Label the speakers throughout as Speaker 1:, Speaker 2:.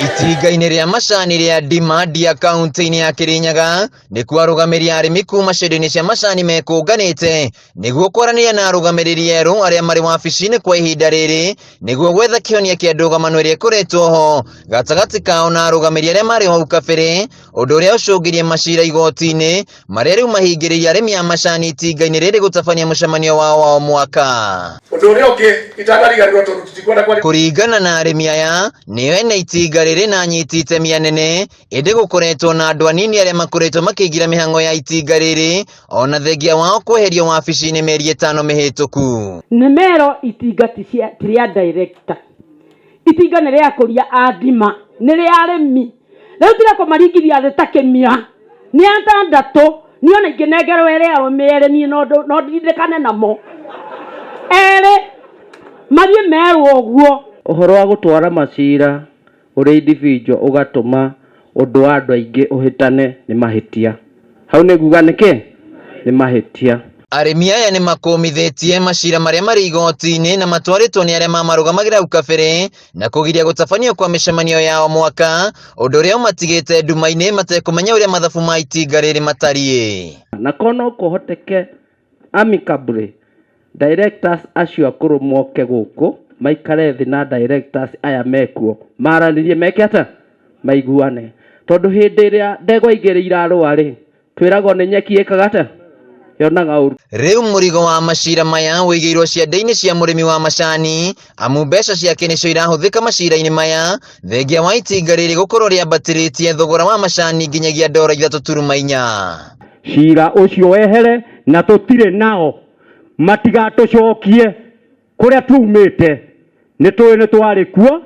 Speaker 1: Itinga-inĩ rĩa macani rĩa Dimadia kaunti-inĩ ya Kirinyaga nĩkuo arũgamĩrĩri arĩmi kuma icigo-inĩ cia macani mekũnganĩte nĩguo kwaranĩria na arũgamĩrĩri erũ arĩa marĩ wabici-inĩ kwa ihinda rĩrĩ nĩguo gwetha kĩhonia kĩa ndũgamano ĩrĩa ĩkoretwo ho gatagatĩ kao na arũgamĩrĩri arĩa marĩ hau kabere, ũndũ ũrĩa ũcũngĩrie macira igoti-inĩ marĩa rĩu mahingĩrĩirie arĩmi a macani itinga-inĩ rĩrĩ gũtabania mũcemanio wao wa o mwaka. Kũringana na arĩmi aya nĩo ene itinga rĩrĩ na anyiti itemi anene, ĩndĩ gũkoretwo na andũ anini arĩa makoretwo makĩingĩra mĩhang'o ya itinga rĩrĩ ona thengia wao kweherio wabici-inĩ mĩeri 5 mĩhĩtũku.
Speaker 2: Nĩ mero itinga ti rĩa director, itinga nĩ rĩa kũria andima, nĩ rĩa arĩmi. Rĩu tiga kũmaringithia thĩ ta kĩmia nĩ atandatũ niĩ ona ingĩnengerwo erĩ arũme niĩ no ndindĩkane namo erĩ mathiĩ merwo ũguo.
Speaker 3: Ũhoro wa gũtwara macira ũrĩ individual ũgatũma ũndũ wa andũ aingĩ ũhĩtane nĩ mahĩtia. Hau nĩ kuga nĩkĩ? Nĩ mahĩtia.
Speaker 1: Arĩmi aya nĩ makũmithĩtie macira marĩa marĩ igoti-inĩ na matwarĩtwo nĩ arĩa mamarũgamagĩra hau kabere na kũgiria gũtabanio kwa mĩcemanio ya o mwaka, ũndũ ũrĩa ũmatigĩte nduma-inĩ matekũmenya ũrĩa mathabu ma itinga rĩrĩ matariĩ.
Speaker 3: Na kono kũhoteke amicably directors acio akũrũ moke gũkũ maikare thĩ na directors aya mekuo maranĩrie meke atĩa maiguane, tondũ hĩndĩ ĩrĩa ndegwa igĩrĩ irarũa rĩ twĩragwo nĩ nyeki ĩkaga atĩa yonaga ũru. Rĩu mũrigo wa macira maya wĩigĩirwo ciande-inĩ cia mũrĩmi wa macani amu mbeca ciake nĩcio irahũthĩka macira-inĩ maya thengia wa itinga rĩrĩ gũkorwo rĩambatĩrĩtie thogora wa macani nginyagia $3.4.
Speaker 4: Cira ũcio wehere na tũtirĩ nao matigatũcokie kũrĩa tumĩte. Nĩ tũĩ nĩ twarĩ kuo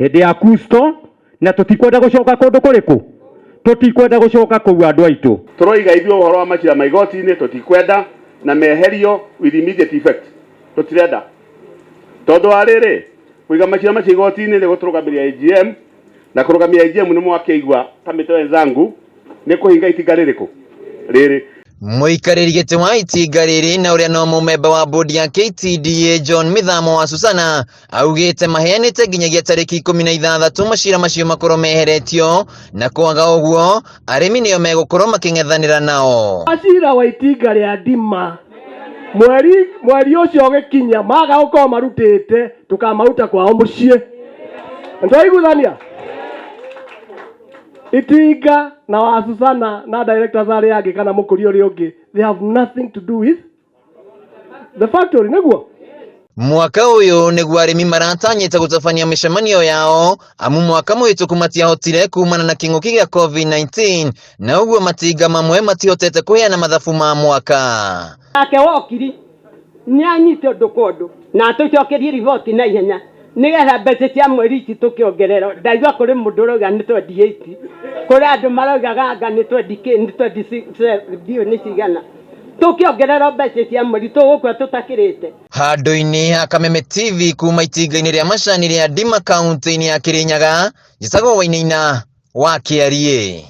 Speaker 4: hĩndĩ ya Kusto na tũtikwenda gũcoka kũndũ kũrĩkũ, tũtikwenda gũcoka kũu andũ aitũ.
Speaker 5: Tũroiga ithuĩ ũhoro wa macira ma igoti-inĩ tũtikwenda na meherio with immediate effect, tũtirenda tondũ wa rĩrĩ kũiga macira macio igoti-inĩ nĩ gũtũrũgamĩria AGM na kũrũgamia AGM nĩ mwakĩigua kamĩtĩ wenzangu nĩ kũhinga itinga rĩrĩkũ rĩrĩ.
Speaker 1: Mũikarĩri gĩtĩ wa itinga rĩrĩ na ũrĩa no mũmemba wa bodi ya KTDA John Mithamo wa Susana augĩte maheanĩte nginyagia tarĩki 16 macira macio makorwo meheretio na kwaga ũguo arĩmi nĩo megũkorwo makĩng'ethanĩra nao.
Speaker 6: Macira wa itinga rĩa Dima mweri ũcio ũgĩkinya maga gũkorwo marutĩte tũkamaruta kwao mũciĩ. Nĩtwaiguithania itinga na wa Susana na directors arĩa angĩ kana mũkũri ũrĩa ũngĩ, they have nothing to do with the factory nĩguo.
Speaker 1: Mwaka ũyũ nĩguo arĩmi maratanyĩte gũtabania mĩcemanio yao amu mwaka mũhĩtũku matiahotire kumana na kĩng'ũki gĩa COVID-19 na ũguo matinga mamwe matihotete kũheana mathabu ma mwaka.
Speaker 2: Nake wokiri nĩ anyite ũndũ kwa ũndũ na tũcokerie riboti na ihenya nĩgetha mbeca cia mweri ici tũkĩongerera. Ndaigua kũrĩ mũndũ ũrauga nĩ 28, kũrĩ andũ maraugaga anga nĩ 20K nĩ 26 nĩ cigana, tũkĩongerera mbeca cia mweri tũgũkua tũtakĩrĩte.
Speaker 1: Handũ-inĩ ha Kameme TV kuma itinga-inĩ rĩa macani rĩa Dima kaunti-inĩ ya Kirinyaga, njĩtagwo Wainaina wa Kĩarie.